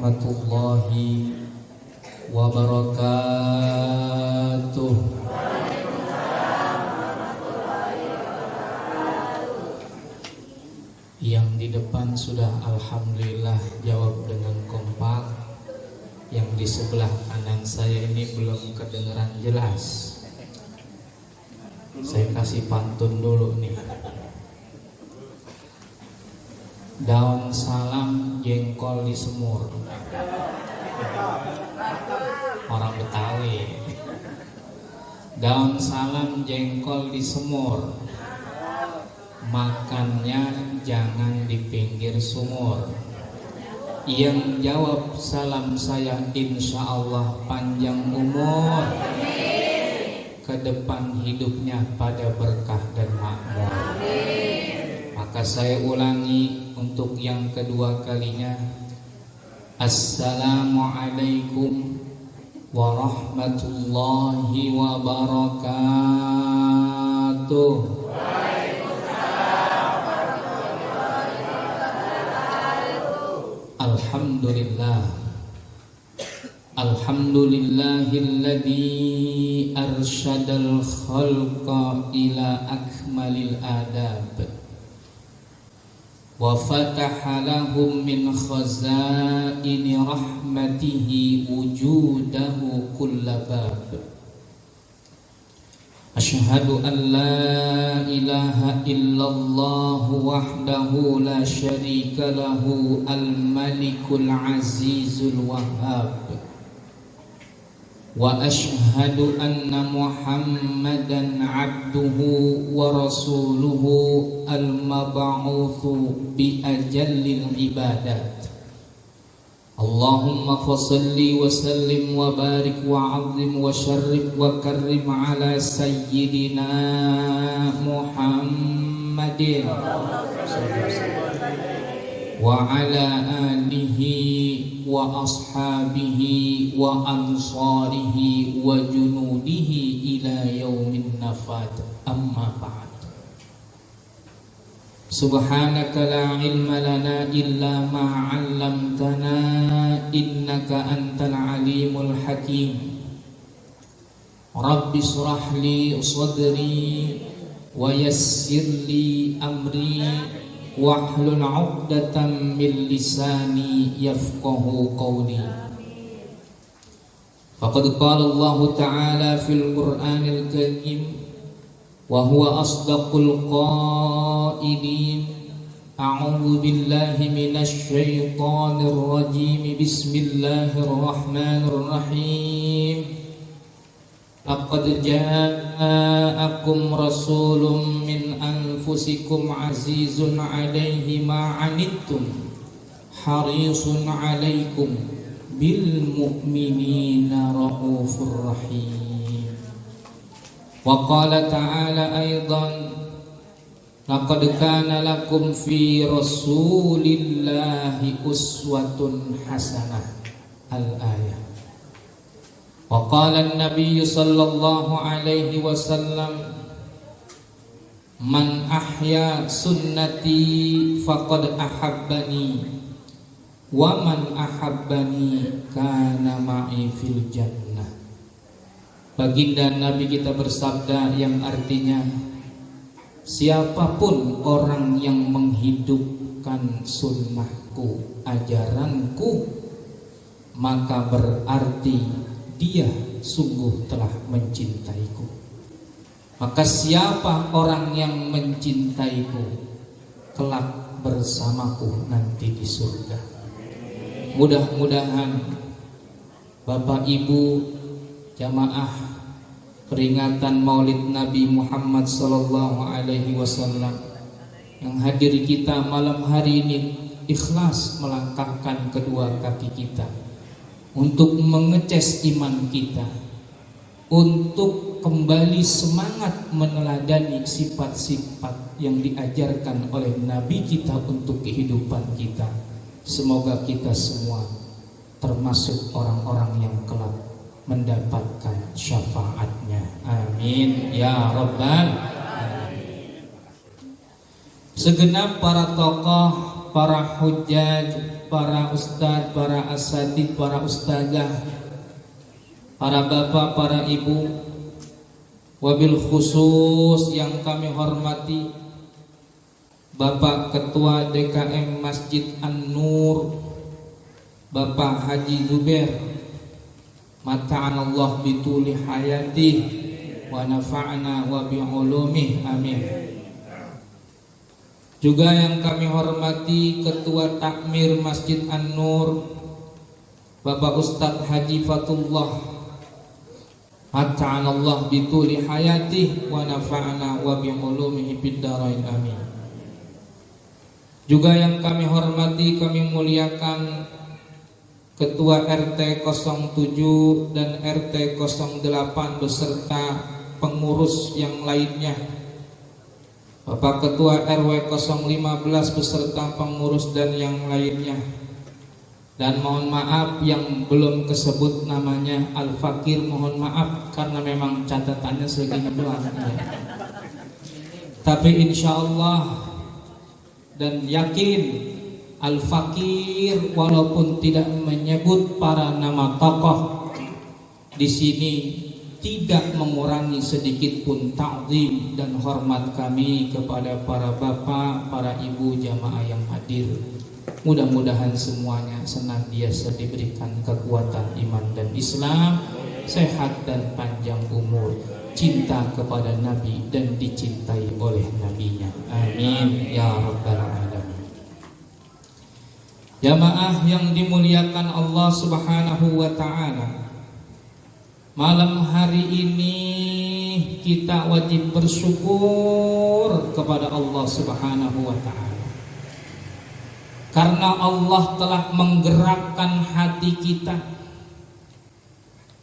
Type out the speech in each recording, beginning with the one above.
warahmatullahi wabarakatuh. Yang di depan sudah alhamdulillah jawab dengan kompak. Yang di sebelah kanan saya ini belum kedengeran jelas. Saya kasih pantun dulu nih. Daun salam jengkol di semur. Orang Betawi. Daun salam jengkol di semur. Makannya jangan di pinggir sumur. Yang jawab salam saya insya Allah panjang umur. Ke depan hidupnya pada berkah dan makmur. Maka saya ulangi untuk yang kedua kalinya. Assalamualaikum warahmatullahi wabarakatuh. Alhamdulillah. Alhamdulillahilladzi arsyadal khalqa ila akmalil adab wa fataha lahum min khazaini rahmatihi wujudahu kullabab. Asyhadu an la ilaha illallah wahdahu la syarika lahu al-malikul azizul wahhab. Wa asyhadu anna Muhammadan abduhu wa rasuluhu al-mab'utsu bi ajallil ibadat. Allahumma fasalli wa sallim wa barik wa 'azzim wa syarrif wa karrim ala sayyidina Muhammadin wa ala alihi wa ashabihi wa ansarihi wa junudihi ila yaumin nafad. Amma ba'd. Subhanaka la ilma lana illa ma 'allamtana innaka antal alimul hakim. Rabbi shrah li sadri wa yassir li amri wahlul 'uqdatam min lisani yafqahu qawli. Faqad qala Allah ta'ala fil Qur'anil Karim wa huwa asdaqul qailin. A'udzu billahi minasy syaithanir rajim. Bismillahirrahmanirrahim. Laqad ja'akum rasulun min anfusikum azizun 'alaihi ma 'anittum harisun 'alaikum bil mu'minina raufur rahim. Wa qala ta'ala aidan laqad kana lakum fi rasulillahi uswatun hasanah. Al-ayah. Wa qala an-nabiy sallallahu alaihi wasallam man ahya sunnati faqad ahabbani wa man ahabbani kana ma'i fil jannah. Baginda Nabi kita bersabda yang artinya, siapapun orang yang menghidupkan sunnahku, ajaranku, maka berarti dia sungguh telah mencintaiku. Maka siapa orang yang mencintaiku, kelak bersamaku nanti di surga. Mudah-mudahan Bapak Ibu jamaah peringatan Maulid Nabi Muhammad sallallahu alaihi wasallam yang hadir kita malam hari ini ikhlas melangkahkan kedua kaki kita untuk mengeces iman kita, untuk kembali semangat meneladani sifat-sifat yang diajarkan oleh Nabi kita untuk kehidupan kita. Semoga kita semua termasuk orang-orang yang kelak mendapatkan syafaatnya. Amin ya rabbal alamin. Segenap para tokoh, para hujjaj, para ustadz, para asatidz, para ustazah, para bapak, para ibu, wabil khusus yang kami hormati Bapak Ketua DKM Masjid An-Nur, Bapak Haji Zubair, mata'anallah bituli hayatih wa nafa'na wa bi'ulumih, amin. Juga yang kami hormati Ketua Takmir Masjid An-Nur, Bapak Ustadz Haji Fatullah, mata'anallah bituli hayatih wa nafa'na wa bi'ulumihi fid dharain, amin. Juga yang kami hormati, kami muliakan Ketua RT 07 dan RT 08 beserta pengurus yang lainnya, Bapak Ketua RW 015 beserta pengurus dan yang lainnya. Dan mohon maaf yang belum kesebut namanya Al-Fakir, mohon maaf karena memang catatannya segini doang ya. Tapi insya Allah dan yakin Al-Fakir walaupun tidak menyebut para nama tokoh di sini tidak mengurangi sedikit pun ta'zim dan hormat kami kepada para bapak, para ibu jamaah yang hadir. Mudah-mudahan semuanya senantiasa diberikan kekuatan iman dan Islam, sehat dan panjang umur, cinta kepada Nabi dan dicintai oleh Nabinya. Amin ya rabbal alamin. Jamaah yang dimuliakan Allah Subhanahu wa ta'ala, malam hari ini kita wajib bersyukur kepada Allah Subhanahu wa ta'ala, karena Allah telah menggerakkan hati kita.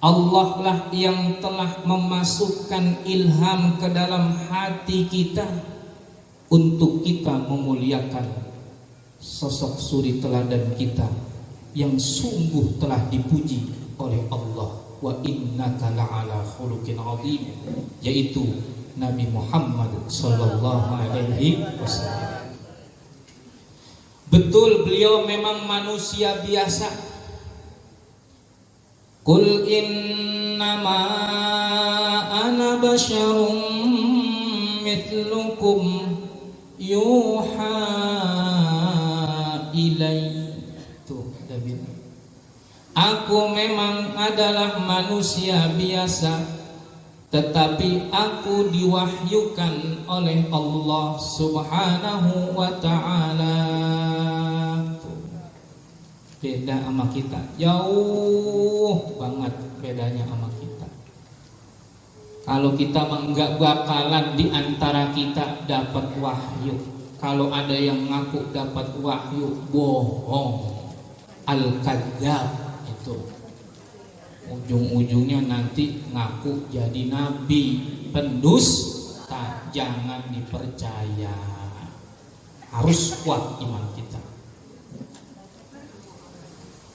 Allah lah yang telah memasukkan ilham ke dalam hati kita untuk kita memuliakan sosok suri teladan kita yang sungguh telah dipuji oleh Allah. Wa innaka la'ala khuluqin 'adzim, yaitu Nabi Muhammad sallallahu alaihi wasallam. Betul, beliau memang manusia biasa. Qul innama ana basyarum mithlukum yuha ilai. Tuh, aku memang adalah manusia biasa, tetapi aku diwahyukan oleh Allah Subhanahu wa ta'ala. Beda sama kita, jauh banget bedanya sama kita. Kalau kita enggak bakalan di antara kita dapat wahyu. Kalau ada yang ngaku dapat wahyu, bohong, al-kadzdzab itu. Ujung-ujungnya nanti ngaku jadi nabi, pendusta, jangan dipercaya. Harus kuat iman kita.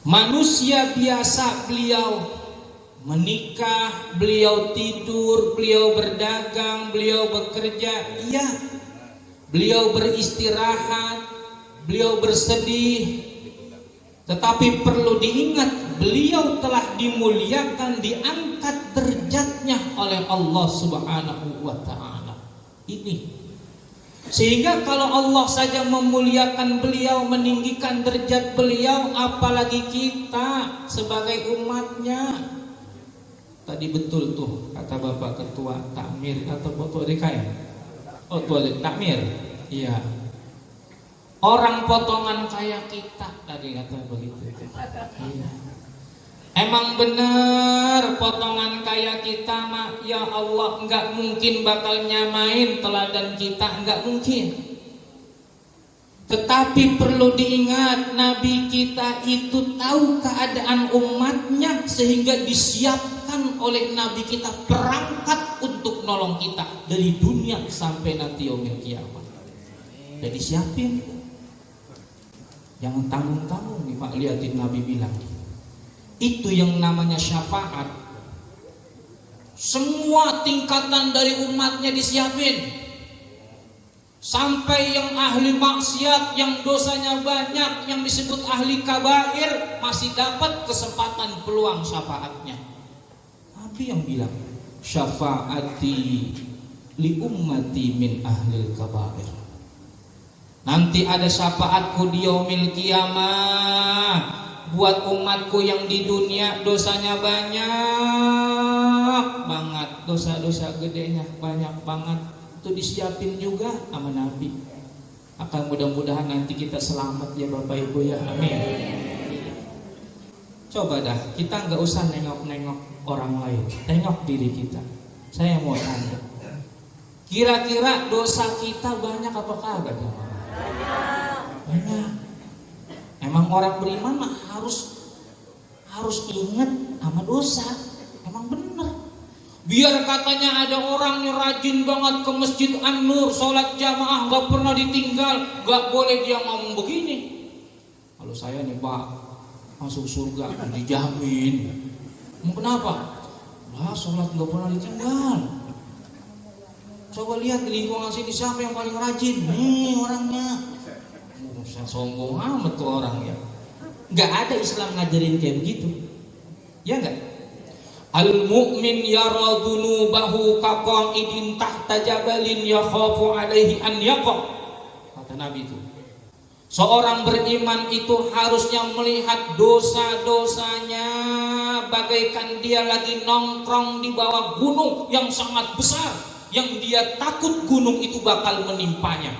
Manusia biasa beliau, menikah, beliau tidur, beliau berdagang, beliau bekerja, iya. Beliau beristirahat, beliau bersedih. Tetapi perlu diingat, beliau telah dimuliakan, diangkat derajatnya oleh Allah Subhanahu wa ta'ala. Ini sehingga kalau Allah saja memuliakan beliau, meninggikan derajat beliau, apalagi kita sebagai umatnya. Tadi betul tuh kata Bapak Ketua Takmir atau Ketua DKM. Oh, Ketua Takmir. Iya. Orang potongan kayak kita tadi kata begitu. Iya. Emang bener potongan kayak kita mah, ya Allah, enggak mungkin bakal nyamain teladan kita, enggak mungkin. Tetapi perlu diingat, Nabi kita itu tahu keadaan umatnya sehingga disiapkan oleh Nabi kita perangkat untuk nolong kita dari dunia sampai nanti yaumil kiamat. Jadi siapin, jangan tanggung-tanggung nih Pak, liatin Nabi bilang. Itu yang namanya syafaat. Semua tingkatan dari umatnya disiapin. Sampai yang ahli maksiat, yang dosanya banyak, yang disebut ahli kabair, masih dapat kesempatan peluang syafaatnya. Nabi yang bilang, syafaati li ummati min ahli kabair. Nanti ada syafaatku di yaumil kiamah buat umatku yang di dunia dosanya banyak banget, dosa-dosa gedenya banyak banget. Itu disiapin juga sama Nabi. Akan mudah-mudahan nanti kita selamat ya Bapak Ibu ya, amin. Coba dah, kita nggak usah nengok-nengok orang lain, tengok diri kita. Saya mau tanya, kira-kira dosa kita banyak apa kagak? Banyak. Emang orang beriman mah harus ingat sama dosa. Emang bener. Biar katanya ada orang yang rajin banget ke Masjid An-Nur, sholat jamaah gak pernah ditinggal, gak boleh dia ngomong begini. Kalau saya nih Pak, masuk surga dijamin. Kenapa? Lah sholat gak pernah ditinggal. Coba lihat di lingkungan sini siapa yang paling rajin? Nih orangnya. Sombong amat tuh orang ya. Gak ada Islam ngajarin kayak begitu. Ya gak? Al-mu'min yara dunubahu kaqa'idin tahta jabalin yakhafu alaihi an yaqa. Kata Nabi itu, seorang beriman itu harusnya melihat dosa-dosanya bagaikan dia lagi nongkrong di bawah gunung yang sangat besar, yang dia takut gunung itu bakal menimpanya.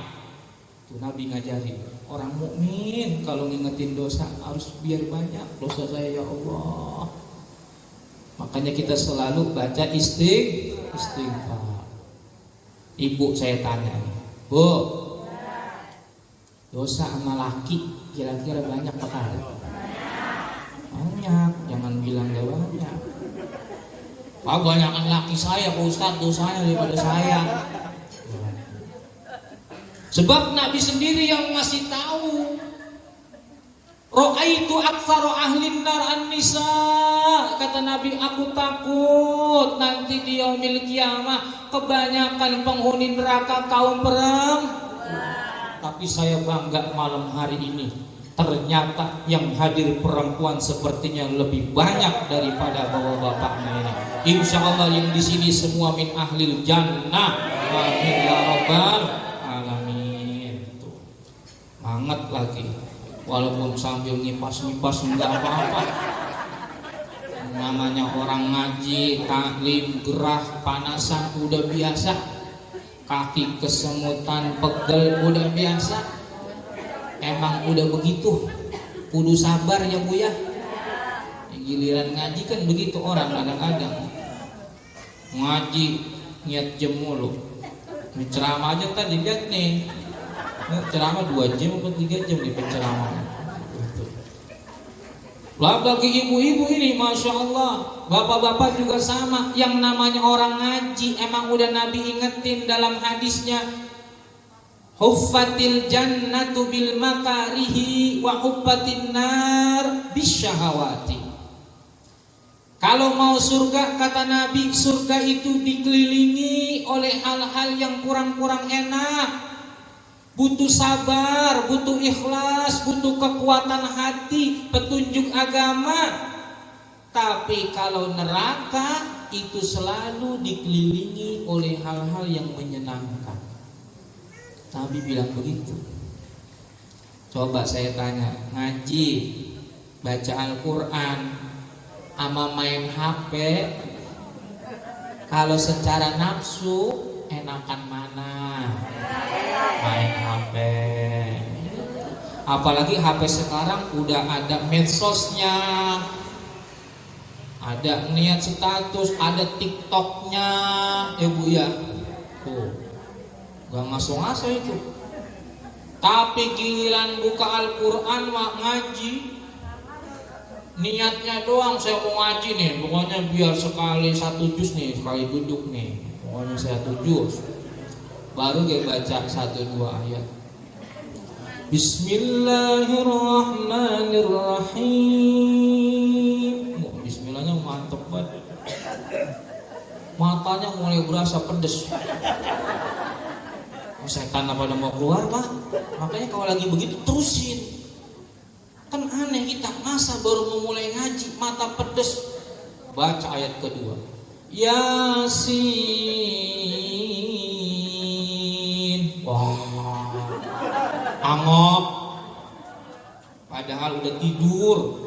Itu Nabi ngajarin orang mukmin kalau ngingetin dosa harus biar banyak dosa saya ya Allah. Makanya kita selalu baca istighfar. Ibu saya tanya nih, Bu, dosa sama laki kira-kira banyak apa kali? Banyak, jangan bilang gak banyak. Pak, banyakan laki saya Pak Ustadz dosanya daripada saya. Sebab Nabi sendiri yang ngasih tahu. Ra'aitu aktsara ahlin nar an-nisa. Kata Nabi, aku takut nanti di yaumil kiamah kebanyakan penghuni neraka kaum perempuan. Tapi saya bangga malam hari ini ternyata yang hadir perempuan sepertinya lebih banyak daripada bapak-bapaknya ini. Insya Allah yang di sini semua min ahlil jannah. Amin ya rabbal alamin. Banget lagi. Walaupun sambil ngipas-ngipas enggak apa-apa. Namanya orang ngaji, taklim, gerah, panasan udah biasa. Kaki kesemutan, pegel udah biasa. Emang udah begitu. Kudu sabar ya Bu ya. Giliran ngaji kan begitu orang kadang-kadang. Ngaji niat jam mulu. Ceramah aja tadi lihat nih. Ceramah 2 jam atau 3 jam di penceramah. Lah bagi ibu-ibu ini Masya Allah, bapak-bapak juga sama. Yang namanya orang ngaji emang udah Nabi ingetin dalam hadisnya, huffatil jannatu bil makarihi wa huffatin nar bisyahawati. Kalau mau surga kata Nabi, surga itu dikelilingi oleh hal-hal yang kurang-kurang enak. Butuh sabar, butuh ikhlas, butuh kekuatan hati, petunjuk agama. Tapi kalau neraka itu selalu dikelilingi oleh hal-hal yang menyenangkan. Nabi bilang begitu. Coba saya tanya, ngaji, baca Al-Quran, sama main HP, kalau secara nafsu enakan mana? Main HP. Apalagi HP sekarang udah ada medsosnya, ada niat status, ada TikToknya, ya Bu ya. Tuh, gak ngaso-ngaso itu. Tapi giliran buka Al-Quran mak ngaji, niatnya doang saya mau ngaji nih, pokoknya biar sekali 1 juz nih, sekali duduk nih, pokoknya saya 1 juz. Baru dia baca 1-2 ayat. Bismillahirrahmanirrahim. Bismillahnya mantep banget. Matanya mulai berasa pedes. Setan apa udah mau keluar Pak? Makanya kalau lagi begitu terusin. Kan aneh kita, masa baru memulai ngaji mata pedes. Baca ayat kedua, Yasin. Wah, angop. Padahal udah tidur.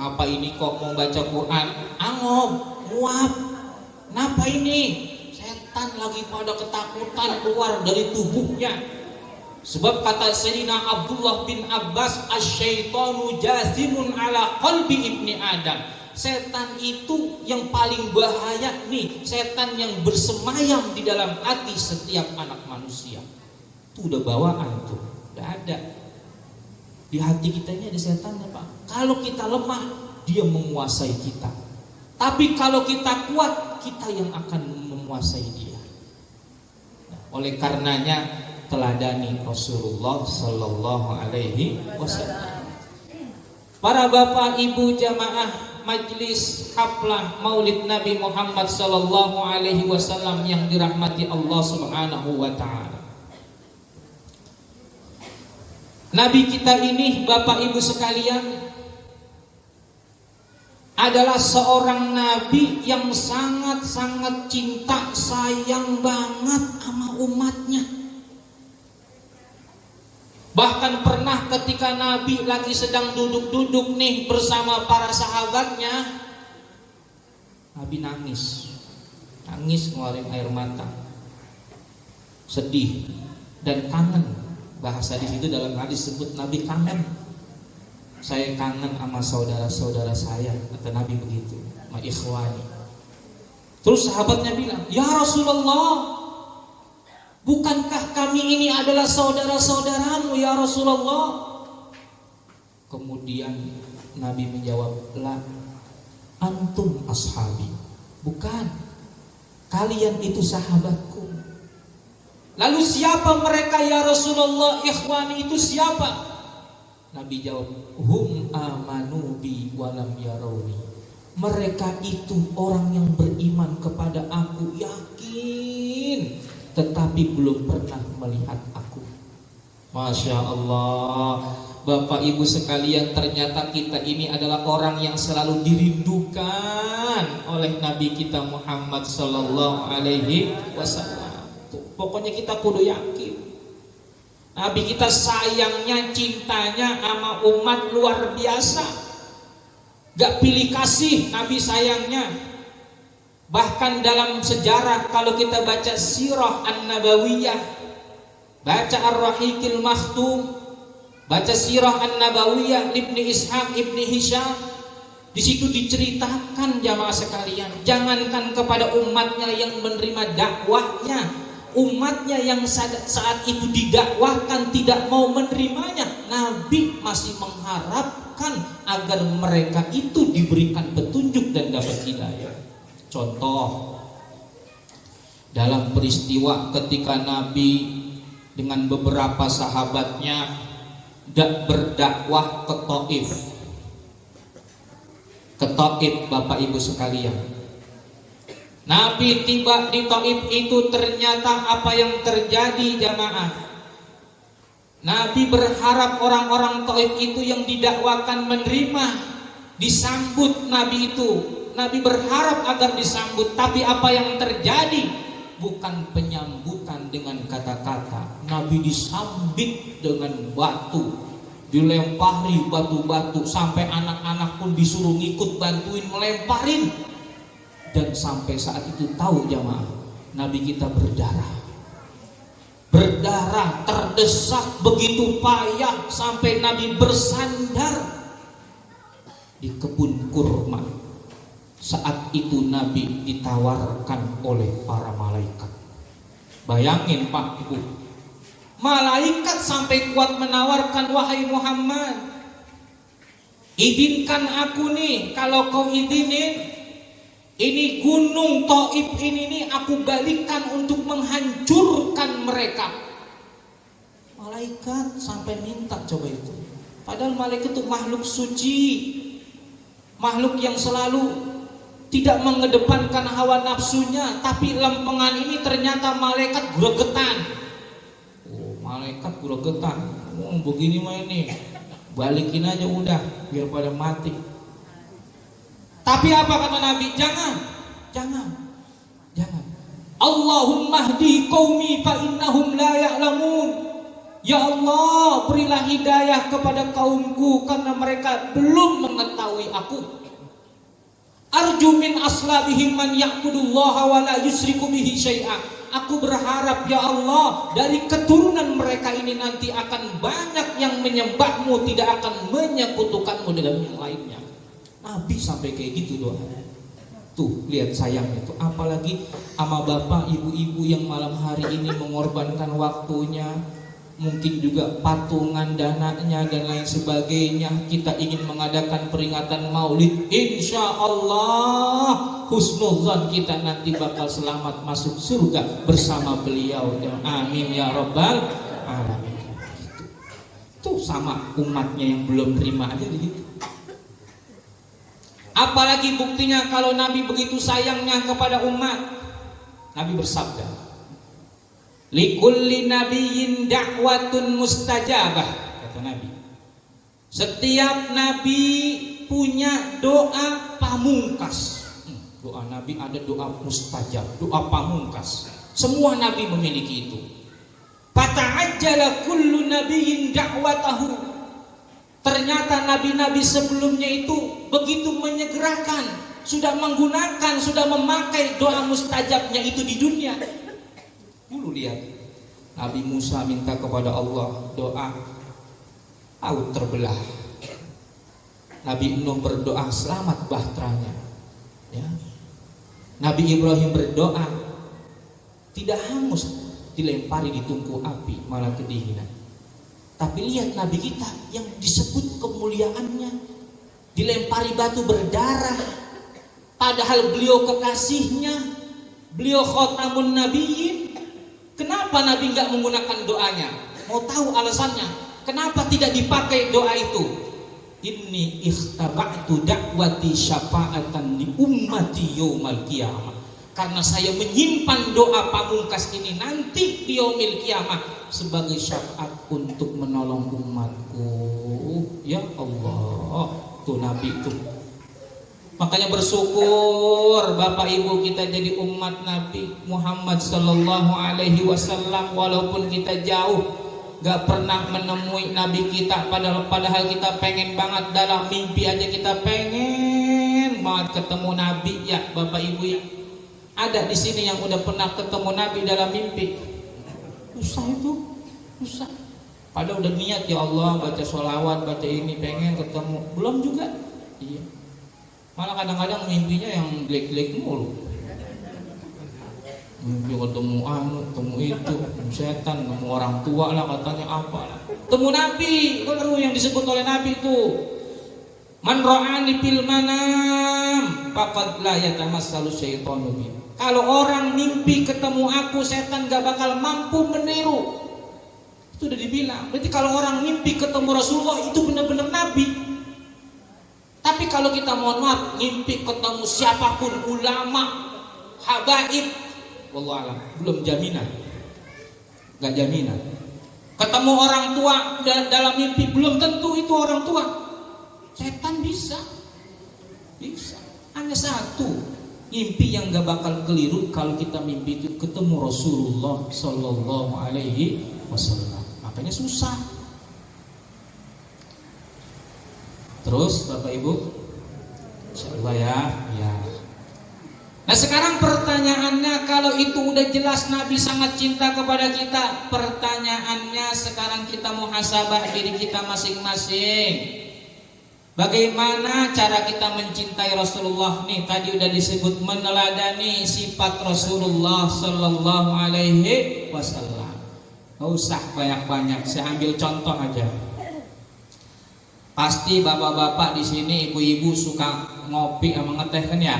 Ngapa ini kok mau baca Quran? Angop, muap. Kenapa ini? Setan lagi pada ketakutan keluar dari tubuhnya. Sebab kata Sayyidina Abdullah bin Abbas, asyaitonu jazimun ala qalbi ibni Adam. Setan itu yang paling bahaya nih, setan yang bersemayam di dalam hati setiap anak manusia. Itu udah bawaan tuh, udah ada. Di hati kita ini ada setannya Pak. Kalau kita lemah, dia menguasai kita. Tapi kalau kita kuat, kita yang akan menguasai dia. Oleh karenanya teladani Rasulullah Sallallahu Alaihi Wasallam. Para bapak ibu jamaah majlis haflah Maulid Nabi Muhammad Sallallahu Alaihi Wasallam yang dirahmati Allah Subhanahu Wa Taala. Nabi kita ini, bapak ibu sekalian, adalah seorang nabi yang sangat-sangat cinta, sayang banget sama umatnya. Bahkan pernah ketika Nabi lagi sedang duduk-duduk nih bersama para sahabatnya, Nabi nangis ngeluarin air mata, sedih dan kangen. Bahasa di situ dalam hadis sebut Nabi kangen. Saya kangen sama saudara-saudara saya, kata Nabi begitu, sama ikhwani. Terus sahabatnya bilang, ya Rasulullah, bukankah kami ini adalah saudara-saudaramu ya Rasulullah? Kemudian Nabi menjawab, la antum ashabi. Bukan, kalian itu sahabatku. Lalu siapa mereka ya Rasulullah? Ikhwani itu siapa? Nabi jawab, hum amanu bi walam yarawni. Mereka itu orang yang beriman kepada aku, yakin, tetapi belum pernah melihat aku. Masya Allah. Bapak ibu sekalian, ternyata kita ini adalah orang yang selalu dirindukan oleh Nabi kita Muhammad Sallallahu Alaihi Wasallam. Pokoknya kita kudu yakin Nabi kita sayangnya, cintanya sama umat luar biasa. Gak pilih kasih Nabi sayangnya. Bahkan dalam sejarah kalau kita baca sirah An-Nabawiyah, baca Ar-Rahiqil Makhtum, baca sirah An-Nabawiyah Ibni Ishaq, Ibni Hisham, di situ diceritakan jamaah sekalian, jangankan kepada umatnya yang menerima dakwahnya, umatnya yang saat itu didakwahkan tidak mau menerimanya, Nabi masih mengharapkan agar mereka itu diberikan petunjuk dan dapat hidayah. Contoh, dalam peristiwa ketika Nabi dengan beberapa sahabatnya berdakwah ke Taif. Ke Taif Bapak Ibu sekalian. Nabi tiba di Taif itu, ternyata apa yang terjadi jamaah? Nabi berharap orang-orang Taif itu yang didakwakan menerima, disambut Nabi itu. Nabi berharap agar disambut, tapi apa yang terjadi? Bukan penyambutan dengan kata-kata. Nabi disambit dengan batu, dilempari batu-batu, sampai anak-anak pun disuruh ngikut bantuin melemparin. Dan sampai saat itu tahu jamaah, Nabi kita berdarah, terdesak begitu payah sampai Nabi bersandar di kebun kurma. Saat itu Nabi ditawarkan oleh para malaikat. Bayangin Pak Ibu, malaikat sampai kuat menawarkan, wahai Muhammad, izinkan aku nih, kalau kau izinin, ini gunung Taif ini nih aku balikan untuk menghancurkan mereka. Malaikat sampai minta, coba itu. Padahal malaikat itu makhluk suci, makhluk yang selalu tidak mengedepankan hawa nafsunya, tapi lempengan ini ternyata malaikat gregetan. gregetan. Begini mah ini, balikin aja udah, biar pada mati. Tapi apa kata Nabi? Jangan. Allahumma hdi qaumi fa innahum la ya'lamun. Ya Allah, berilah hidayah kepada kaumku karena mereka belum mengetahui aku. Arju min aslabihim man ya'budullaha wa la yusyriku bihi syai'a. Aku berharap ya Allah, dari keturunan mereka ini nanti akan banyak yang menyembahmu, tidak akan menyekutukanmu dengan yang lainnya. Nabi sampai kayak gitu doa. Tuh lihat sayangnya tuh, apalagi sama bapak ibu-ibu yang malam hari ini mengorbankan waktunya, mungkin juga patungan dananya dan lain sebagainya. Kita ingin mengadakan peringatan Maulid, insya Allah husnuzan kita nanti bakal selamat masuk surga bersama beliau. Amin ya rabbal alamin. Tuh sama umatnya yang belum terima aja gitu. Apalagi buktinya kalau Nabi begitu sayangnya kepada umat. Nabi bersabda, likulli nabiyyin da'watun mustajabah, kata Nabi. Setiap nabi punya doa pamungkas. Doa Nabi ada doa mustajab, doa pamungkas. Semua nabi memiliki itu. Fata'ajjala kullu nabiyyin da'watahu. Ternyata nabi-nabi sebelumnya itu begitu menyegerakan, sudah menggunakan, sudah memakai doa mustajabnya itu di dunia. Dulu lihat, Nabi Musa minta kepada Allah doa laut terbelah. Nabi Nuh berdoa selamat bahteranya. Ya. Nabi Ibrahim berdoa tidak hangus dilempari di tungku api malah kedinginan. Tapi lihat Nabi kita yang disebut kemuliaannya dilempari batu berdarah, padahal beliau kekasihnya, beliau khotamun nabiyyin. Kenapa Nabi nggak menggunakan doanya? Mau tahu alasannya? Kenapa tidak dipakai doa itu? Inni ikhtaba'tu da'wati syafa'atan li ummati yaumal qiyamah. Karena saya menyimpan doa pamungkas ini nanti di yaumil qiyamah sebagai syafaat untuk menolong umatku. Ya Allah, tuh Nabi tuh. Makanya bersyukur Bapak Ibu kita jadi umat Nabi Muhammad sallallahu alaihi wasallam, walaupun kita jauh gak pernah menemui Nabi kita, padahal kita pengen banget, dalam mimpi aja kita pengen banget ketemu Nabi. Ya Bapak Ibu ya, ada di sini yang udah pernah ketemu Nabi dalam mimpi? Susah itu, susah. Padahal udah niat ya Allah baca sholawat, baca ini, pengen ketemu, belum juga. Iya. Malah kadang-kadang mimpinya yang jelek-jelek mulu. Mimpi ketemu ketemu itu, setan, ketemu orang tua lah katanya apa lah. Ketemu Nabi, baru yang disebut oleh Nabi itu. Man ra'ani fil manam faqad la yatamassalu syaitanu bi. Kalau orang mimpi ketemu aku, setan gak bakal mampu meniru. Itu udah dibilang. Berarti kalau orang mimpi ketemu Rasulullah itu benar-benar Nabi. Tapi kalau kita mohon maaf, mimpi ketemu siapapun, ulama, habaib, wallahualam, belum jaminan. Gak jaminan. Ketemu orang tua dalam mimpi, belum tentu itu orang tua. Setan bisa. Hanya satu mimpi yang gak bakal keliru kalau kita mimpi itu ketemu Rasulullah Sallallahu Alaihi Wasallam. Makanya susah. Terus Bapak Ibu, insyaallah ya. Nah sekarang pertanyaannya, kalau itu udah jelas Nabi sangat cinta kepada kita, pertanyaannya sekarang kita muhasabah diri kita masing-masing. Bagaimana cara kita mencintai Rasulullah nih? Tadi udah disebut meneladani sifat Rasulullah Sallallahu Alaihi Wasallam. Gak usah banyak-banyak, saya ambil contoh aja. Pasti bapak-bapak di sini, ibu-ibu suka ngopi sama ngeteh kan ya?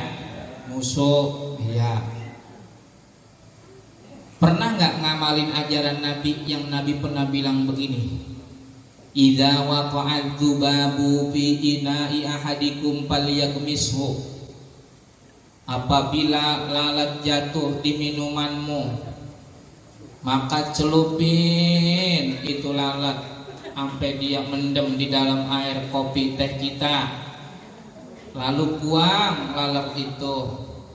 Musuh, iya. Pernah nggak ngamalin ajaran Nabi yang Nabi pernah bilang begini? Idza waqa'ad dzubabu fi ina'i ahadikum falyagmishu. Apabila lalat jatuh di minumanmu, maka celupin itu lalat sampai dia mendem di dalam air kopi teh kita, lalu buang lalat itu,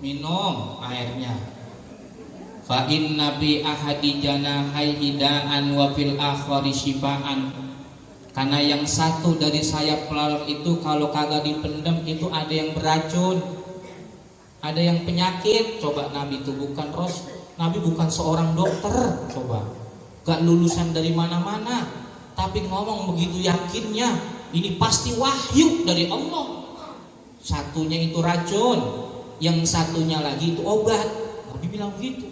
minum airnya. Fa inna bi ahadi janahai hidaan wa fil akhari shifaan. Karena yang satu dari sayap lalat itu kalau kagak dipendem itu ada yang beracun, ada yang penyakit. Coba Nabi itu bukan Nabi bukan seorang dokter, coba gak lulusan dari mana-mana, tapi ngomong begitu yakinnya, ini pasti wahyu dari Allah. Satunya itu racun, yang satunya lagi itu obat. Nabi bilang begitu.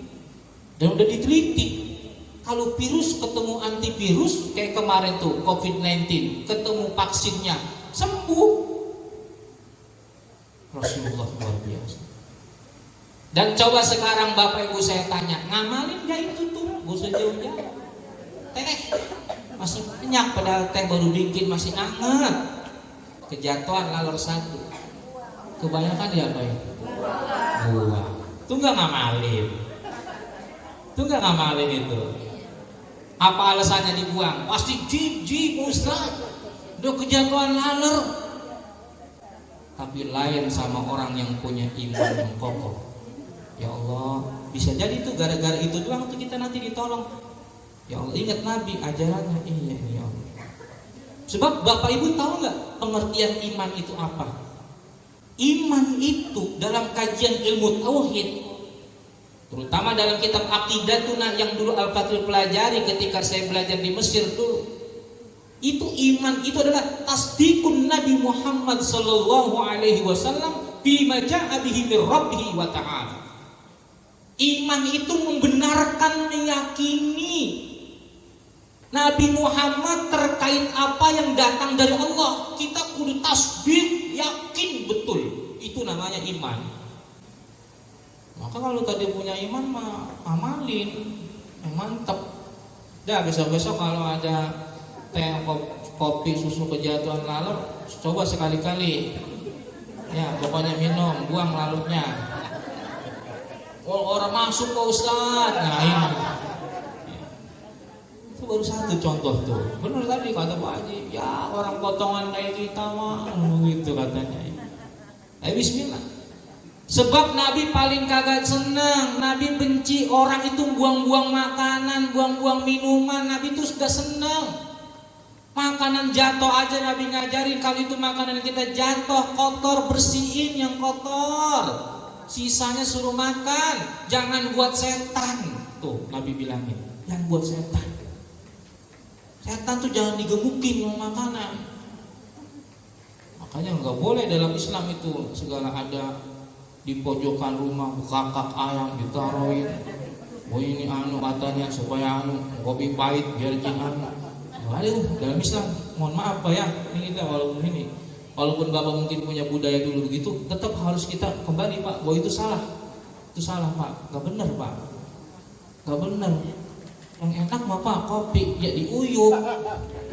Dan udah diteliti, kalau virus ketemu antivirus kayak kemarin tuh COVID-19, ketemu vaksinnya, sembuh. Rasulullah luar biasa. Dan coba sekarang Bapak Ibu saya tanya, ngamalin gak itu tuh? Gak usah jauh-jauh. Teh masih banyak, padahal teh baru bikin masih anget. Kejatuhan lalur satu. Kebanyakan ya Pak? Buah. Itu gak ngamalin. Itu gak ngamalin itu. Apa alasannya dibuang? Pasti jijik Ustaz. Udah kejatuhan lalur. Tapi lain sama orang yang punya iman yang kokoh. Ya Allah, bisa jadi itu gara-gara itu doang tuh kita nanti ditolong. Ya Allah, ingat Nabi ajarannya. Iya ya Allah. Sebab Bapak Ibu tahu nggak pengertian iman itu apa? Iman itu dalam kajian ilmu tauhid, terutama dalam kitab Aqidatuna yang dulu Al-Fatril pelajari ketika saya belajar di Mesir dulu. Itu iman itu adalah tasdikun Nabi Muhammad sallallahu alaihi wasallam bima ja'a bihi min rabbih wa ta'ala. Iman itu membenarkan, meyakini Nabi Muhammad terkait apa yang datang dari Allah. Kita kudu tasbih, yakin betul. Itu namanya iman. Maka kalau tadi punya iman mah amalin, mantap. Dah besok-besok kalau ada teh, kopi, susu kejatuhan lalur, coba sekali-kali. Ya pokoknya minum, buang lalurnya. Orang masuk ke Ustaz, nah ini. Itu baru satu contoh tuh. Benar tadi kata Pak Haji, ya orang potongan kayak kita mah, gitu katanya. Bismillah. Sebab Nabi paling kagak senang, Nabi benci orang itu buang-buang makanan, buang-buang minuman. Nabi itu sudah senang. Makanan jatuh aja Nabi ngajarin, kalau itu makanan kita jatuh kotor, bersihin yang kotor. Sisanya suruh makan, jangan buat setan. Tuh Nabi bilangin, jangan buat setan. Setan tuh jangan digebukin sama makanan. Makanya nggak boleh dalam Islam itu segala ada di pojokan rumah kakak ayam ditaruhin. Oh ini katanya supaya kopi pahit biar jin dalam Islam. Mohon maaf Pak ya, ini kita walaupun Bapak mungkin punya budaya dulu begitu, tetap harus kita kembali Pak, bahwa itu salah Pak, gak benar Pak, gak benar. Yang enak mah Pak kopi, ya diuyup,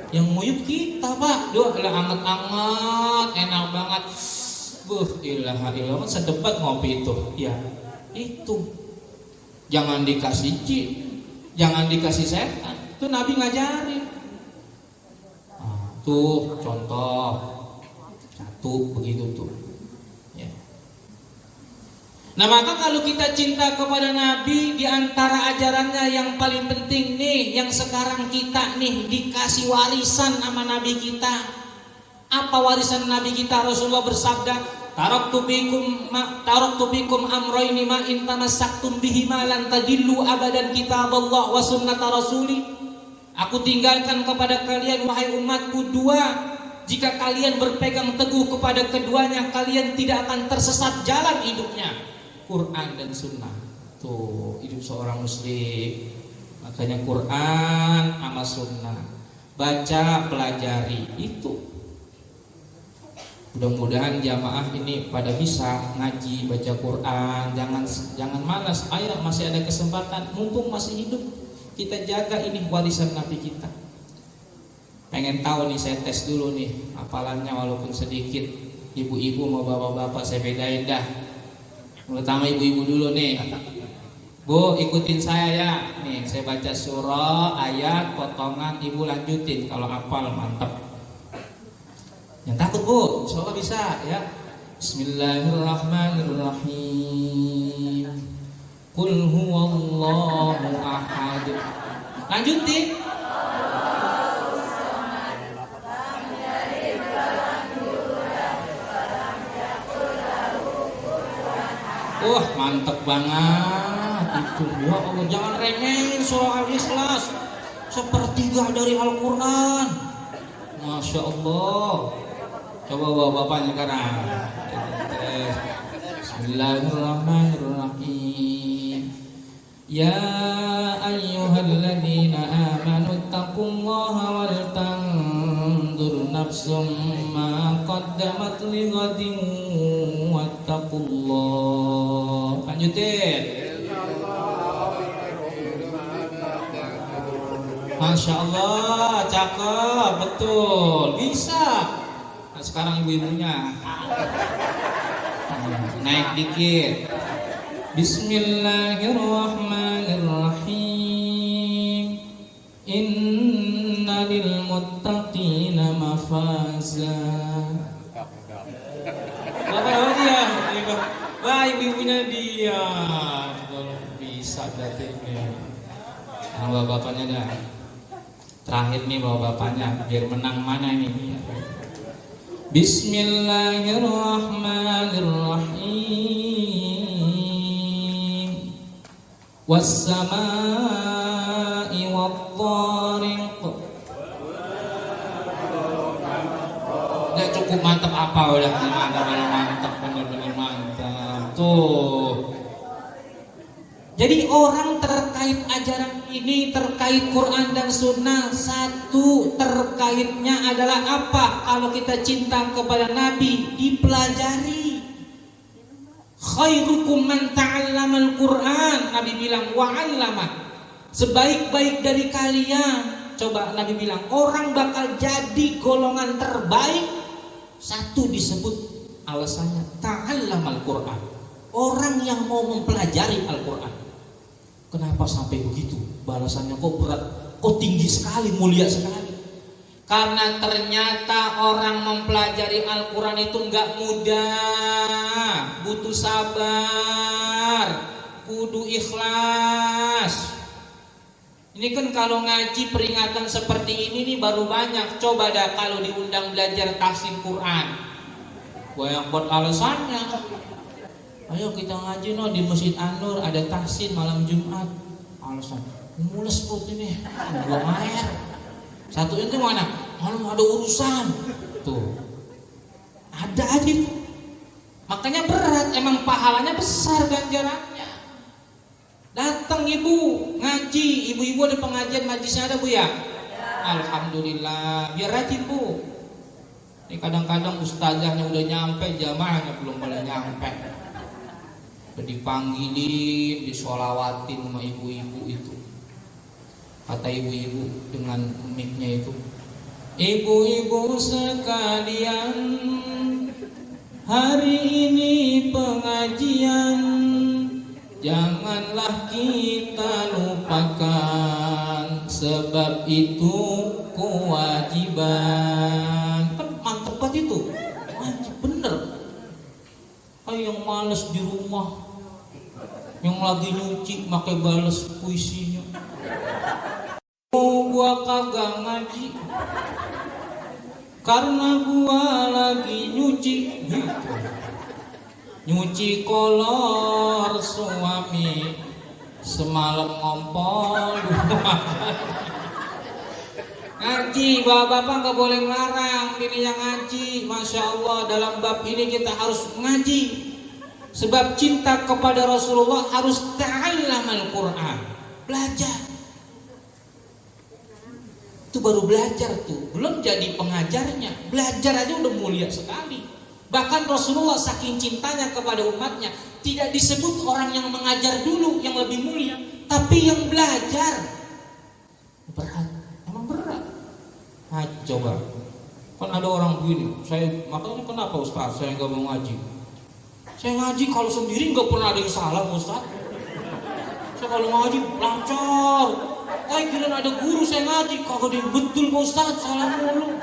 yang nguyup kita Pak, doa lah anget-anget, enak banget, ilaha illallah, sedebat ngopi itu, ya itu, jangan dikasih jin, jangan dikasih setan, itu Nabi ngajarin. Tuh contoh. Satu begitu tuh ya. Nah maka kalau kita cinta kepada Nabi, di antara ajarannya yang paling penting nih, yang sekarang kita nih dikasih warisan sama Nabi kita. Apa warisan Nabi kita? Rasulullah bersabda, taraktu bikum amrayni ma in tamassaktum bihima lan tadillu abadan kitaballah wa sunnata rasuli. Aku tinggalkan kepada kalian wahai umatku dua, jika kalian berpegang teguh kepada keduanya, kalian tidak akan tersesat jalan hidupnya, Quran dan Sunnah. Tuh hidup seorang muslim, makanya Quran sama Sunnah, baca, pelajari itu. Mudah-mudahan jamaah ini pada bisa ngaji, baca Quran, jangan malas. Ayo masih ada kesempatan, mumpung masih hidup, kita jaga ini warisan Nabi kita. Pengen tahu nih, saya tes dulu nih hafalannya walaupun sedikit. Ibu-ibu mau bapak-bapak saya bedain dah. Terutama ibu-ibu dulu nih. Bu, ikutin saya ya. Nih, saya baca surah, ayat, potongan, ibu lanjutin. Kalau hafal, mantap. Yang takut bu, insya Allah bisa ya. Bismillahirrahmanirrahim. Qul huwallahu ahad. Lanjutin. Wah, mantep banget itu. Ya Allah, jangan remehin surah Al-Ikhlas. Sepertiga dari Al-Quran. Masya Allah. Coba bawa bapaknya sekarang. Bismillahirrahmanirrahim. Ya ayyuhalladzina amanu taqullaha wal tanzur nafsum ma qaddamat lighadin wattaqullah. Lanjutin. Masya Allah, cakep, betul, bisa. Nah, sekarang ibu-ibunya naik dikit. Bismillahirrahmanirrahim. Inna lil muttaqina mafaza. Bapak dia, wah ibu-ibunya dia, bisa berarti ini. Nah, bawa bapaknya dah. Terakhir nih bawa bapaknya, biar menang mana ini? Bismillahirrahmanirrahim. Was-samaa'i wat-thariq. Udah cukup mantap apa udah mantap bener-bener mantap. Tuh. Jadi orang terkait ajaran ini, terkait Quran dan Sunnah, satu terkaitnya adalah apa? Kalau kita cinta kepada Nabi, dipelajari. Khairukum man ta'allamal Quran. Nabi bilang wa'allama. Sebaik-baik dari kalian, coba Nabi bilang, orang bakal jadi golongan terbaik. Satu disebut alasannya ta'allamal Quran. Orang yang mau mempelajari Al-Quran. Kenapa sampai begitu? Balasannya kok berat, kok tinggi sekali, mulia sekali. Karena ternyata orang mempelajari Al-Quran itu enggak mudah, butuh sabar, kudu ikhlas. Ini kan kalau ngaji peringatan seperti ini nih baru banyak. Coba dah kalau diundang belajar tafsir Quran, banyak buat alasannya. Ayo kita ngaji no di Masjid An-Nur, ada tahsin malam Jumat. Alasan mules perut ini, buang air. Satu itu mana? Malam ada urusan. Tuh. Ada aja itu. Makanya berat, emang pahalanya besar ganjarannya. Datang ibu ngaji, ibu-ibu ada pengajian majlisnya ada bu ya? Alhamdulillah, biar rajin bu. Ini kadang-kadang ustazahnya udah nyampe, jamaahnya belum pada nyampe. Dipanggilin, disolawatin sama ibu-ibu itu. Kata ibu-ibu dengan mic-nya itu, ibu-ibu sekalian, hari ini pengajian, janganlah kita lupakan, sebab itu kewajiban. Kan mantep banget itu, wajib bener. Ayo yang males di rumah, yang lagi nyuci pakai balas puisinya. Oh, gua kagak ngaji karena gua lagi nyuci gitu. Nyuci kolor suami, semalam ngompol ngaji. Bapak-bapak gak boleh melarang ini yang ngaji. Masya Allah, dalam bab ini kita harus ngaji. Sebab cinta kepada Rasulullah harus ta'allamal Quran, belajar. Itu baru belajar tuh, belum jadi pengajarnya. Belajar aja udah mulia sekali. Bahkan Rasulullah saking cintanya kepada umatnya, tidak disebut orang yang mengajar dulu yang lebih mulia, tapi yang belajar. Berat, emang berat. Nah, coba, kan ada orang begini, makanya kenapa Ustaz saya nggak mau ngaji? Saya ngaji kalau sendiri nggak pernah ada yang salah Ustaz. Saya kalau ngaji lancar. Kira ada guru saya ngaji, kagak ada yang betul Pak Ustaz, salah mulu.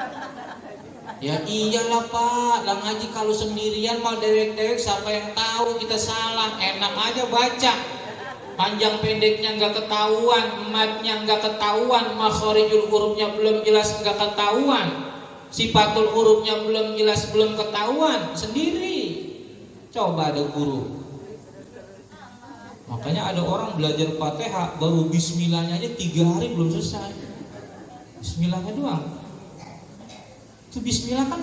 Ya iyalah Pak, lah ngaji kalau sendirian mal dewek-dewek siapa yang tahu kita salah, enak aja baca. Panjang pendeknya nggak ketahuan, matnya nggak ketahuan, makhorijul hurufnya belum jelas nggak ketahuan, sifatul hurufnya belum jelas belum ketahuan, sendiri. Coba ada guru. Makanya ada orang belajar Fatihah baru bismillahnya aja 3 hari belum selesai. Bismillahnya doang. Itu bismillah kan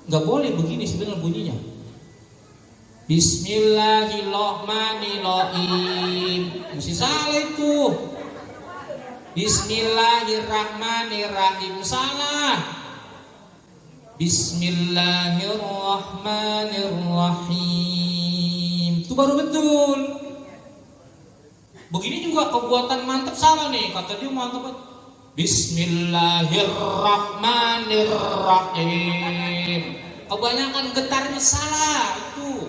nggak boleh begini sebenarnya bunyinya. Bismillahirrahmanirrahim. Mesti salah itu. Bismillahirrahmanirrahim salah. Bismillahirrahmanirrahim. Itu baru betul. Begini juga kebuatan mantap salah nih, kata dia mantap. Bismillahirrahmanirrahim. Kebanyakan getarnya salah itu.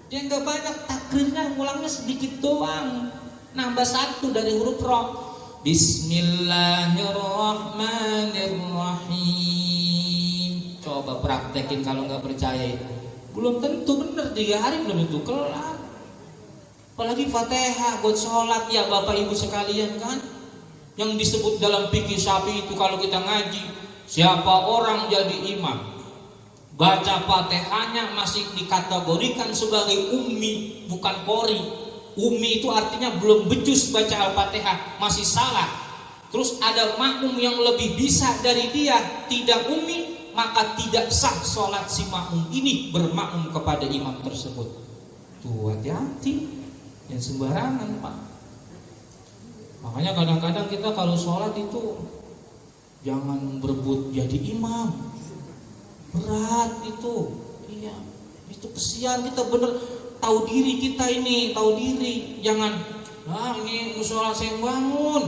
Dia nggak banyak takrirnya, ngulangnya sedikit doang. Nambah 1 dari huruf ro. Bismillahirrahmanirrahim. Coba praktekin kalau nggak percaya itu. Belum tentu bener 3 hari belum tentu kelar. Apalagi Fatihah buat sholat ya Bapak Ibu sekalian kan. Yang disebut dalam fikih Syafi'i itu kalau kita ngaji, siapa orang jadi imam, baca Fatihahnya masih dikategorikan sebagai ummi, bukan qori. Ummi itu artinya belum becus baca Al-Fatihah, masih salah. Terus ada makmum yang lebih bisa dari dia, tidak ummi, maka tidak sah sholat si makmum ini bermakmum kepada imam tersebut. Tuh hati-hati, yang sembarangan Pak. Makanya kadang-kadang kita kalau sholat itu jangan berebut jadi imam, berat itu. Iya, itu kesian kita bener. Tahu diri kita ini, tahu diri. Jangan, ini musola saya yang bangun.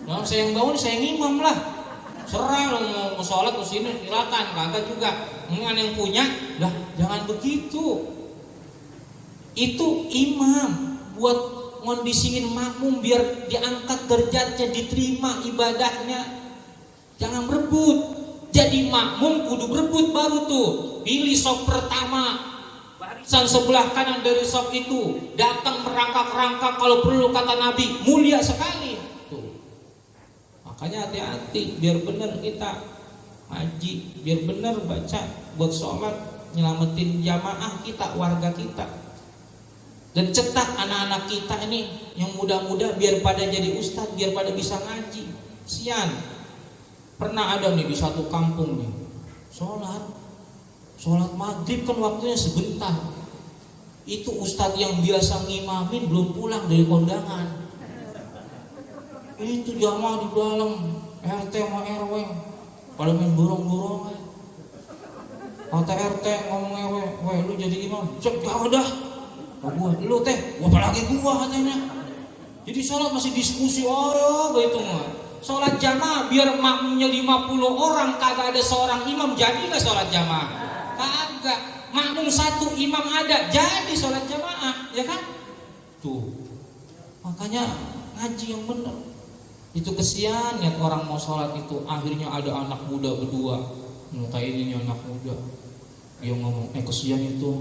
Nah, saya yang bangun, saya yang imam lah. Serah lo mau sholat ke sini silakan, kagak juga. Ini yang punya, dah jangan begitu. Itu imam buat ngondisiin makmum biar diangkat derajatnya, diterima ibadahnya. Jangan berebut. Jadi makmum kudu berebut baru tuh. Pilih sop pertama, barisan sebelah kanan dari sop itu, datang merangkak-rangkak kalau perlu kata Nabi, mulia sekali. Tuh. Makanya hati-hati biar benar kita ngaji, biar benar baca buat sholat, nyelamatin jamaah kita, warga kita. Dan cetak anak-anak kita ini yang muda-muda biar pada jadi ustadz, biar pada bisa ngaji. Sian. Pernah ada nih di satu kampung nih, sholat maghrib kan waktunya sebentar. Itu ustadz yang biasa ngimamin belum pulang dari kondangan. Itu jamaah di dalam, RT sama RW pada main borong-borongan. Kata RT ngomong RW, lu jadi imam, cek gak udah. Gua, lu teh, apalagi gua katanya. Jadi sholat masih diskusi, begitu mah. Sholat jamaah biar makmumnya 50 orang, kagak ada seorang imam, jadi gak sholat jamaah? Kagak. Makmum 1 imam ada, jadi sholat jamaah, ya kan? Tuh. Makanya ngaji yang benar. Itu kesian lihat orang mau sholat itu, akhirnya ada anak muda berdua. Kayak ini anak muda. Dia ngomong, kesian itu.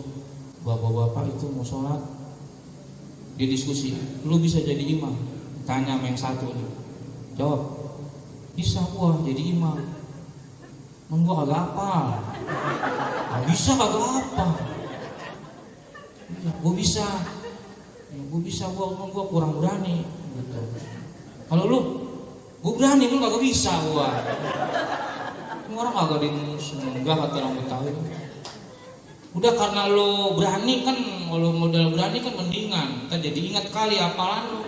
Bapak-bapak itu mau sholat, dia diskusi, lu bisa jadi imam? Tanya sama yang satu nih, jawab, bisa gua jadi imam. Gua kagak hafal. Bisa kagak hafal. Gua bisa. Gua kurang berani. Gitu. Kalau lu, gua berani, lu kagak bisa gua. Orang kagak disenggah kata orang Betawi. Udah karena lo berani kan, kalau modal berani kan mendingan. Kita jadi ingat kali apalan lo.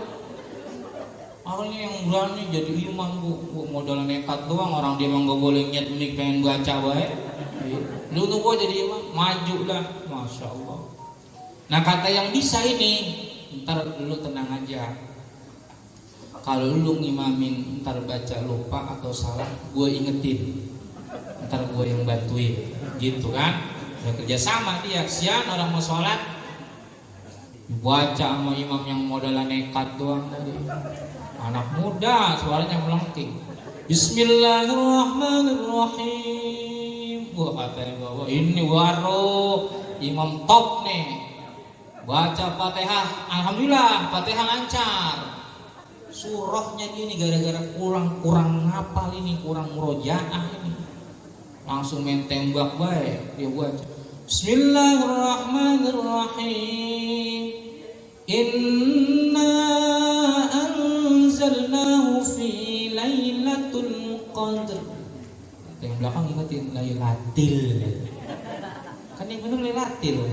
Akhirnya yang berani jadi imam, gua modal nekat doang. Orang dia emang gak boleh niat menik pengen baca baik. Lu tuh gua jadi imam, maju dah, masya Allah. Nah kata yang bisa ini, ntar lu tenang aja. Kalau lu ngimamin ntar baca lupa atau salah, gua ingetin. Ntar gua yang bantuin, gitu kan? Udah kerjasama dia, siang orang mau sholat, Baca sama imam yang modalnya nekat doang tadi. Anak muda suaranya melengking. Bismillahirrahmanirrahim. Wah katanya bahwa ini waro imam top nih. Baca Fatihah, alhamdulillah Fatihah lancar. Surahnya gini gara-gara kurang ngapal ini, kurang murojaah ini. Langsung main tembak baik dia buat. Bismillahirrahmanirrahim. Inna anzalnahu fi lailatul qadr. Yang belakang ingetin lailatil. Kan yang bener lailatil.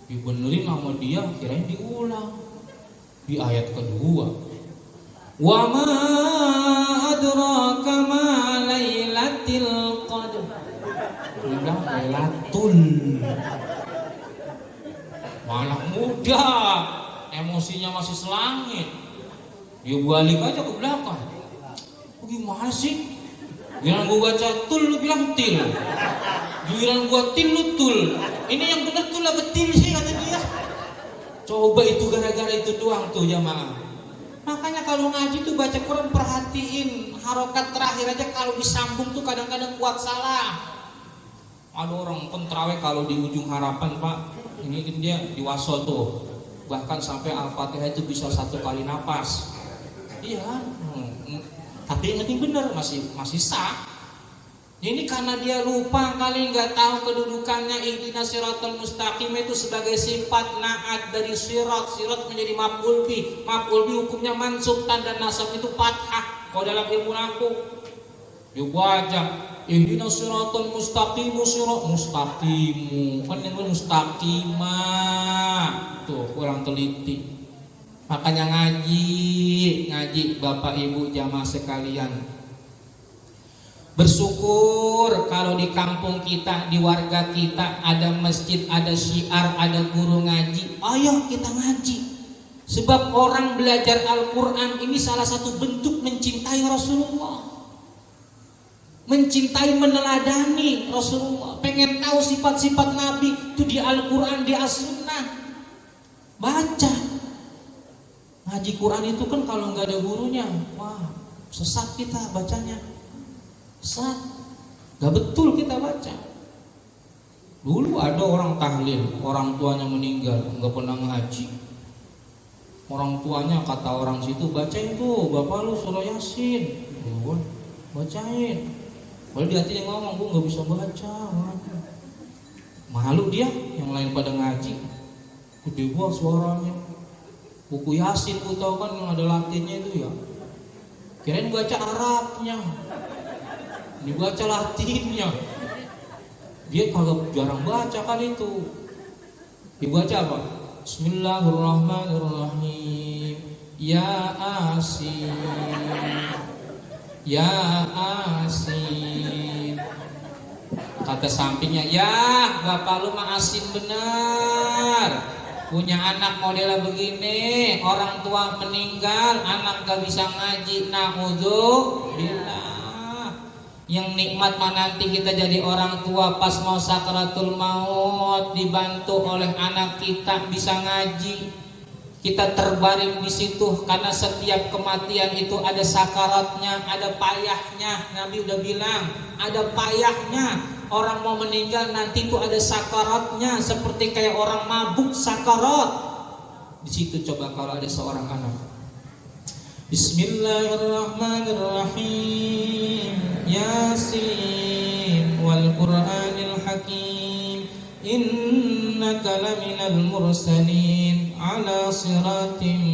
Dibenerin sama dia, kirain diulang. Di ayat kedua. Wa ma adraka ma lailatul qadr. Dia bilang lailatul. Anak muda, emosinya masih selangit. Dia balik aja ke belakang. Gimana sih? Giliran gua baca tul, lu bilang til. Giliran gua til, lu tul. Ini yang bener tul lah betil sih kata dia. Coba itu gara-gara itu doang tuh jamaah. Makanya kalau ngaji tuh baca Quran perhatiin harokat terakhir aja, kalau disambung tuh kadang-kadang kuat salah. Ada orang pun terawih kalau di ujung harapan Pak, ini dia diwasol tuh, bahkan sampai Al-Fatihah itu bisa 1 kali napas. Iya, tapi ingetin bener masih sah. Ini karena dia lupa kali, nggak tahu kedudukannya ihdinas siratal mustaqim itu sebagai sifat naat dari sirat. Sirat menjadi maf'ul bi. Maf'ul bi hukumnya mansub, tanda nasab itu fathah. Kalau dalam ilmu nahwu, juga aja ihdinas siratal mustaqim, sirat mustaqimu. Kan yang mustaqimah. Tuh kurang teliti. Makanya ngaji Bapak Ibu jamaah sekalian. Bersyukur kalau di kampung kita, di warga kita ada masjid, ada syiar, ada guru ngaji. Ayo kita ngaji. Sebab orang belajar Al-Quran ini salah satu bentuk mencintai Rasulullah, mencintai, meneladani Rasulullah. Pengen tahu sifat-sifat Nabi itu di Al-Quran, di As-Sunnah. Baca. Ngaji Quran itu kan kalau nggak ada gurunya, wah sesat kita bacanya. Sesat, gak betul kita baca. Dulu ada orang tahlil, orang tuanya meninggal, gak pernah ngaji. Orang tuanya kata orang situ, bacain tuh, bapak lu surah Yasin. Bacain. Kalau di hatinya ngomong, gue gak bisa baca. Malu dia, yang lain pada ngaji. Gede gua suaranya. Buku Yasin, gue tau kan yang ada latinnya itu ya. Kirain baca Arabnya, dibaca Latinnya. Dia kagak jarang baca kali itu. Dibaca apa? Bismillahirrahmanirrahim. Ya Asin, ya Asin. Kata sampingnya, ya bapak lu mah asin benar. Punya anak modelnya begini, orang tua meninggal, anak gak bisa ngaji. Na'udzubillah. Yang nikmat mah nanti kita jadi orang tua pas mau sakaratul maut, dibantu oleh anak kita bisa ngaji. Kita terbaring di situ karena setiap kematian itu ada sakaratnya, ada payahnya. Nabi udah bilang, ada payahnya. Orang mau meninggal nanti itu ada sakaratnya, seperti kayak orang mabuk sakarat. Di situ coba kalau ada seorang anak. Bismillahirrahmanirrahim. Yasin wal Qur'anil Hakim. Innaka laminal mursalin ala siratim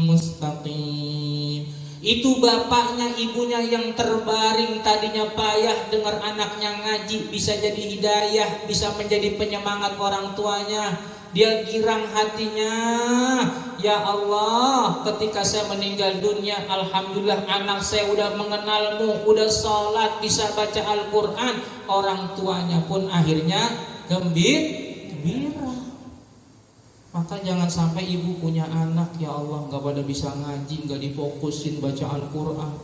mustaqim. Itu bapaknya, ibunya yang terbaring tadinya payah dengar anaknya ngaji, bisa jadi hidayah, bisa menjadi penyemangat orang tuanya. Dia girang hatinya, ya Allah, ketika saya meninggal dunia, alhamdulillah anak saya udah mengenalmu, udah sholat, bisa baca Al-Quran. Orang tuanya pun akhirnya gembira. Maka jangan sampai ibu punya anak, ya Allah, gak pada bisa ngaji, gak difokusin baca Al-Quran.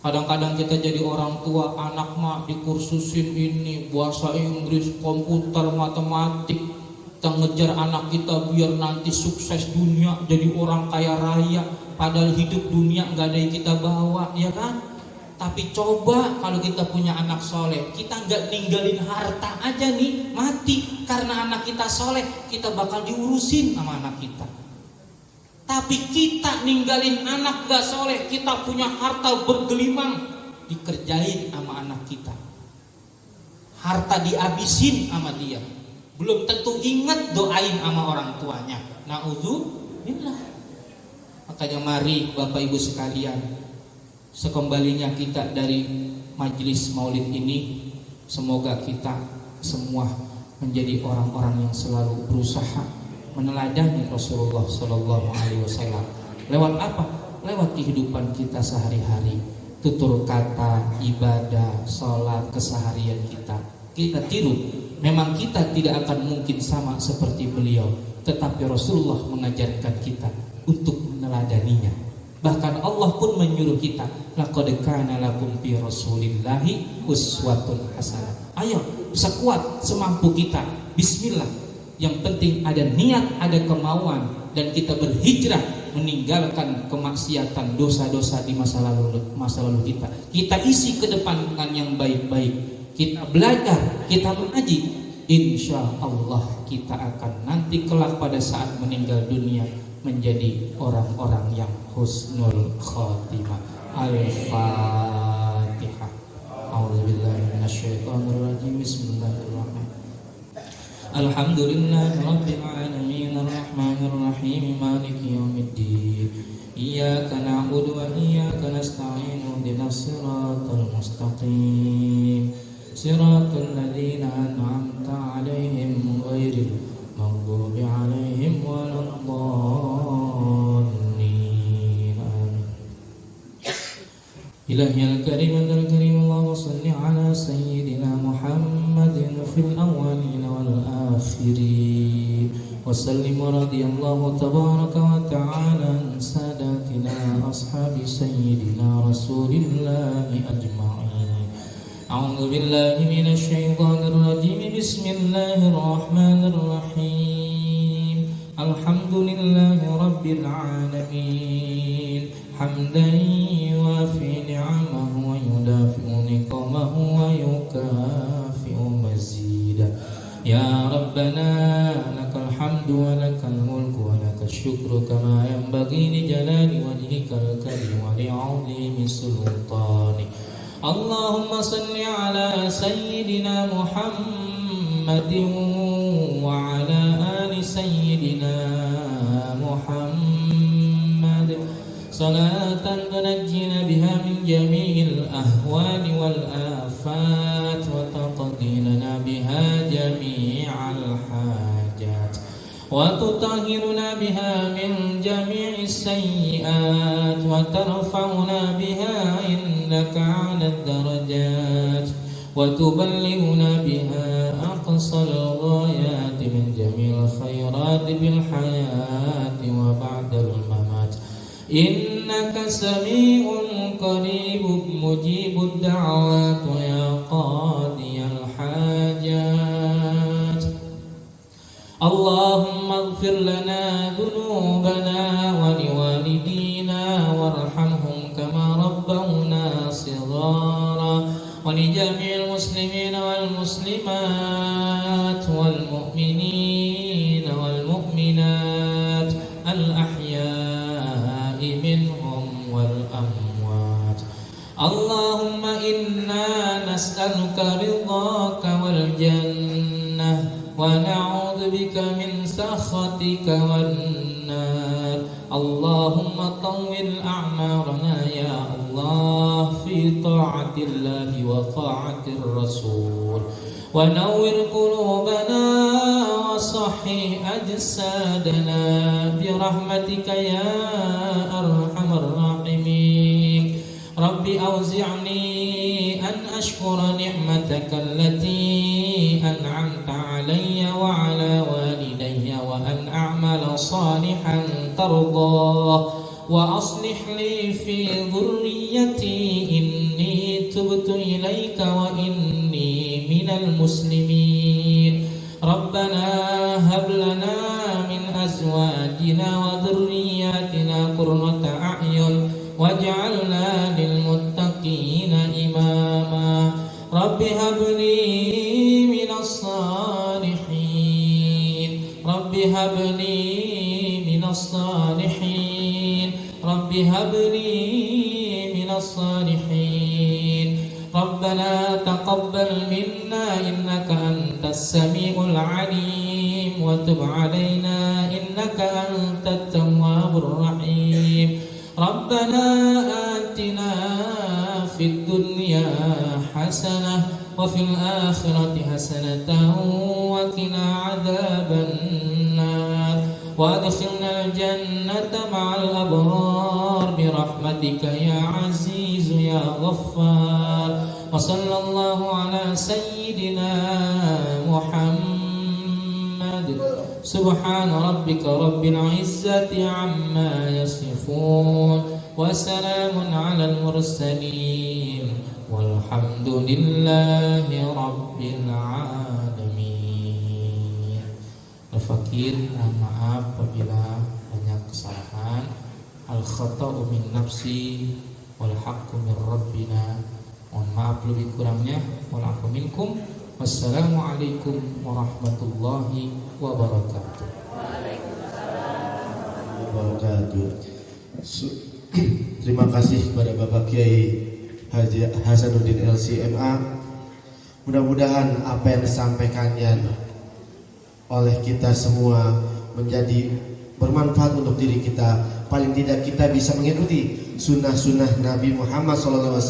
Kadang-kadang kita jadi orang tua, anak mah dikursusin ini, bahasa Inggris, komputer, matematik. Kita ngejar anak kita biar nanti sukses dunia, jadi orang kaya raya, padahal hidup dunia nggak ada yang kita bawa, ya kan? Tapi coba kalau kita punya anak soleh, kita nggak ninggalin harta aja nih, mati karena anak kita soleh, kita bakal diurusin sama anak kita. Tapi kita ninggalin anak gak soleh, kita punya harta bergelimang, dikerjain sama anak kita, harta dihabisin sama dia, belum tentu ingat doain sama orang tuanya. Na'udzubillah. Makanya mari Bapak Ibu sekalian, sekembalinya kita dari majelis maulid ini, semoga kita semua menjadi orang-orang yang selalu berusaha meneladani Rasulullah Sallallahu Alaihi Wasallam. Lewat apa? Lewat kehidupan kita sehari-hari, tutur kata, ibadah, sholat, keseharian kita tiru. Memang kita tidak akan mungkin sama seperti beliau, tetapi Rasulullah mengajarkan kita untuk meneladaninya. Bahkan Allah pun menyuruh kita, laqad kana lakum fi Rasulillahi uswatun hasanah. Ayo, sekuat semampu kita, bismillah. Yang penting ada niat, ada kemauan, dan kita berhijrah meninggalkan kemaksiatan, dosa-dosa di masa lalu kita. Kita isi ke depan dengan yang baik-baik. Kita belajar, kita mengaji. Insya Allah kita akan nanti kelak pada saat meninggal dunia menjadi orang-orang yang husnul khotimah. Al-Fatihah. A'udzubillahi minasyaitonirrajim. Bismillahirrahmanirrahim. Alhamdulillahi rabbil alamin arrahmanir rahim maliki yaumiddin iyyaka na'budu wa iyyaka nasta'in ihdinas siratal mustaqim siratal ladzina an'amta 'alaihim ghairil maghdubi 'alaihim waladdallin. Amin. Ilahil karim al karim, Allahumma shalli ala sayyidina Muhammadin fil awwalin wal akhirin wa sallim radhiyallahu tabaraka wa ta'ala an sadatina ashabi sayyidina Rasulillahi ajma'in. A'udzu billahi minasy syaithanir rajim. Bismillahir rahmanir rahim. Alhamdulillahi rabbil alamin. Hamdan yuwafi ni'amahu wa yudafi'u niqamahu wa yukafi'u mazida. Ya Rabbana lakal hamdu wa lakal mulku wa lakal syukru kama yanbaghi li jalali wajhikal karim wa li'azimi sultani. Allahumma salli ala sayyidina Muhammadin wa ala ali sayyidina Muhammad salatan tunajjina biha min jami'il ahwali wal afat wa taqdilana biha jami'al hajat wa tutahhiruna biha min jami'is sayyi'at wa tarfa'una biha innaka 'alad darajat wa tuballighuna biha aqsal ghayati min jami'il khairati bil hayati wa ba'dal mamat. Innaka sami'un qaribun mujibud da'awat wa ya qadiyal hajat. Allahumma ighfir lana dhunubana wa liwalidina warhamhum kama rabbawna shighara wa li jami'il muslimina wal muslimat wal mu'minina wal mu'minat al ahya'i minhum wal amwat. Allahumma inna nas'aluka ridhaka wal jannah wa na'udzu bika min sakhatika wan nar. Allahumma tawwil a'marana ya Allah fi ta'atillahi wa ta'atir rasul wa nawwir qulubana wa sahih ajsadana bi rahmatika ya arhamar rahimin. Rabbi awzi'ni an ashkura ni'mataka allati an'amta alayya wa ala walidayya wa an a'mala salihan tardah wa aslih li fi dhurriyyati inni tubtu ilayka wa inni minal muslimin. Rabbana هب لنا من أزواجنا وذرياتنا قرة أعين واجعلنا للمتقين إماما رب هب لي من الصالحين رب هب لي من الصالحين رب هب لي من الصالحين ربنا تقبل منا إنك أنت السميع العليم وتب علينا إنك أنت التواب الرحيم ربنا آتنا في الدنيا حسنة وفي الآخرة حسنة وقنا عذاب النار وادخلنا الجنة مع الأبرار برحمتك يا عزيز يا غفار وصلى الله على سيدنا محمد سبحان ربك رب العزة عما يصفون وسلام على المرسلين والحمد لله رب العالمين. Al-Fakir, mohon maaf apabila banyak kesalahan. Al-khata'u min nafsi wal haqqu min rabbina. Mohon maaf lebih kurangnya. Wal afu minkum. Wassalamualaikum warahmatullahi wabarakatuh. Terima kasih kepada Bapak Kiai Haji Hasanuddin LCMA. Mudah-mudahan apa yang disampaikannya oleh kita semua menjadi bermanfaat untuk diri kita. Paling tidak kita bisa mengikuti sunnah-sunnah Nabi Muhammad SAW.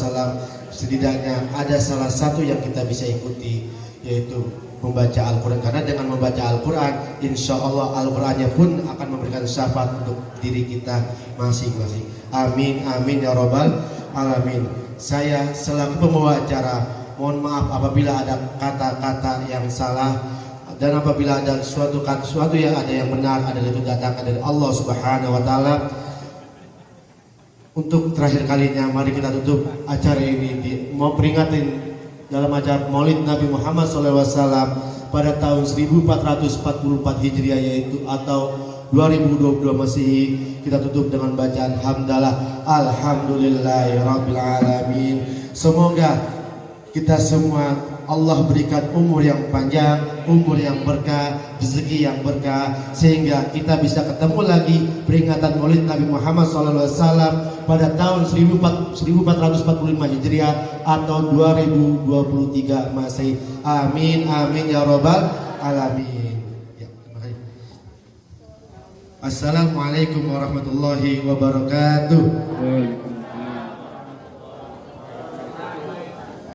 Setidaknya ada salah satu yang kita bisa ikuti, yaitu membaca Al-Quran. Karena dengan membaca Al-Quran, insya Allah Al-Qurannya pun akan memberikan syafaat untuk diri kita masing-masing. Amin, amin ya robbal alamin. Saya selaku pembawa acara, mohon maaf apabila ada kata-kata yang salah, dan apabila ada suatu yang ada yang benar adalah itu datangkan dari Allah Subhanahu wa taala. Untuk terakhir kalinya mari kita tutup acara ini mau peringatin dalam acara Maulid Nabi Muhammad SAW pada tahun 1444 Hijriah, yaitu atau 2022 Masehi. Kita tutup dengan bacaan hamdalah alhamdulillahirabbil alamin. Semoga kita semua Allah berikan umur yang panjang, umur yang berkah, rezeki yang berkah, sehingga kita bisa ketemu lagi peringatan Maulid Nabi Muhammad SAW pada tahun 1445 Hijriah atau 2023 Masehi. Amin, amin ya robbal alamin. Ya, terima kasih. Assalamualaikum warahmatullahi wabarakatuh.